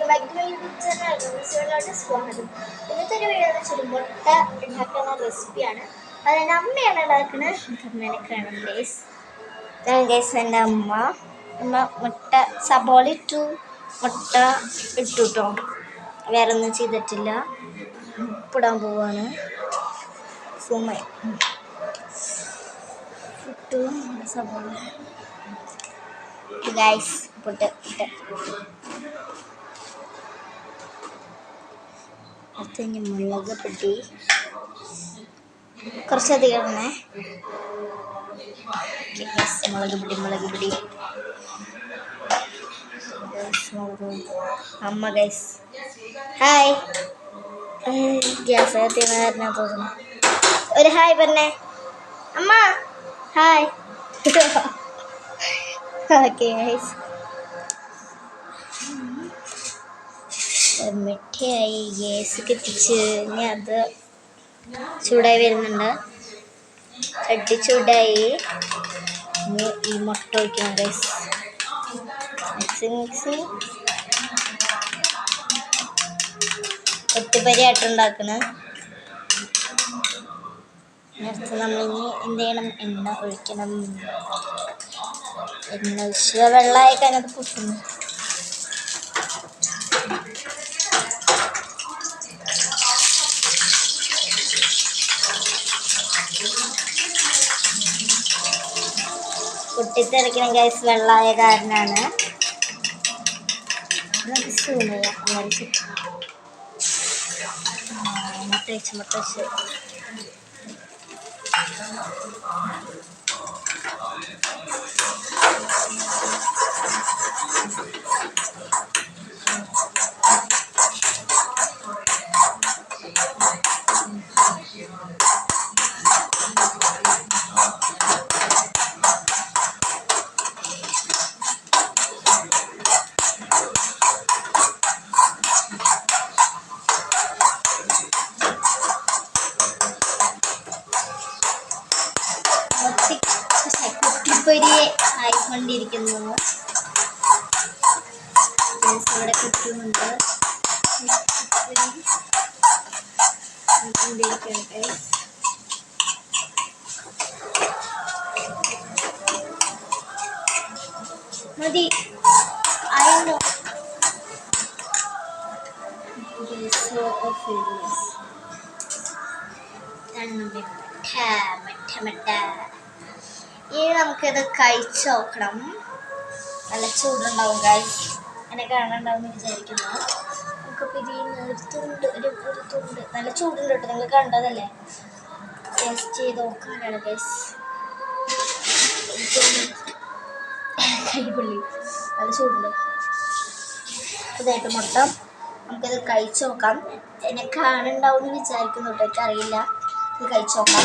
Welcome back to my YouTube channel. സ്വാഗതം. ഇന്നത്തെ ഒരു വീഡിയോ എന്ന് വെച്ചാൽ മുട്ട ഉണ്ടാക്കുന്ന റെസിപ്പിയാണ്. അതെൻ്റെ അമ്മയാണ് ഉണ്ടാക്കുന്നത്. എനിക്ക് കാണാം ഗൈസ്. എൻ്റെ അമ്മ മുട്ട സബോള ഇട്ടു, മുട്ട ഇട്ടു കേട്ടോ. വേറെ ഒന്നും ചെയ്തിട്ടില്ല. ഉപ്പിടാൻ പോവാണ്. സുമ ഇട്ടു സബോള ഗൈസ്. ഇട്ട് അടുത്ത മുളക് പൊടി കുറച്ചധികം ഇടണേ. മുളക് പൊടി അമ്മ ഗൈസ്. ഹായ്. ഗ്യാസ് കത്തിയെന്ന് തോന്നുന്നു. ഒരു ഹായ് പറഞ്ഞേ അമ്മ. ഹായ്. Okay guys. മിഠായി ഗ്യാസ് കത്തിച്ച് ഇനി അത് ചൂടായി വരുന്നുണ്ട്. ചട്ടി ചൂടായി. ഇനി ഈ മുട്ട ഒഴിക്കണം ഗൈസ്. മിക്സി ഒത്തുപരിയായിട്ടുണ്ടാക്കണം. നേരത്തെ നമ്മളിനി എന്ത് ചെയ്യണം? എണ്ണ ഒഴിക്കണം. എണ്ണ ഒഴിച്ച് വെള്ളമായി കഴിഞ്ഞത് പൊട്ടുന്നു. പൊട്ടിത്തെറിക്കണം ഗൈസ്. വെള്ളമായ കാരനാണ്. മുട്ട വെച്ച് കുട്ടിപ്പൊരി ആയിക്കൊണ്ടിരിക്കുന്നു. ഇവിടെ കുറ്റുന്നുണ്ട്. മതി ആയിരുന്നു. ഇനി നമുക്കിത് കഴിച്ച് നോക്കണം. നല്ല ചൂടുണ്ടാവും ഗൈസ്. എന്നെ കാണാനുണ്ടാവും വിചാരിക്കുന്നു. നമുക്കിപ്പോൾ ഒരു തുണ്ട് നല്ല ചൂടുണ്ട് കേട്ടോ. നിങ്ങൾ കണ്ടതല്ലേ. ടേസ്റ്റ് ചെയ്ത് നോക്കാനാണ് ഗൈസ്. കൈപുള്ളി നല്ല ചൂടുണ്ട്. ഇതായിട്ട് മുട്ട നമുക്കിത് കഴിച്ച് നോക്കാം. എന്നെ കാണുന്നുണ്ടാവും എന്ന് വിചാരിക്കുന്നു കേട്ടോ. എനിക്കറിയില്ല. ഇത് കഴിച്ച് നോക്കാം.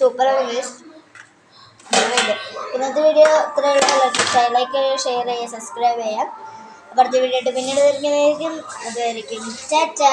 സൂപ്പറാണ് ഗൈസ്. ഇന്നത്തെ വീഡിയോ ഇത്രയുള്ള. ലൈക്ക്, ഷെയർ ചെയ്യുക, സബ്സ്ക്രൈബ് ചെയ്യാം. അപ്പുറത്തെ വീഡിയോ ആയിട്ട് പിന്നീട് വരുന്നതായിരിക്കും. അതുവരെയും ടാറ്റാ.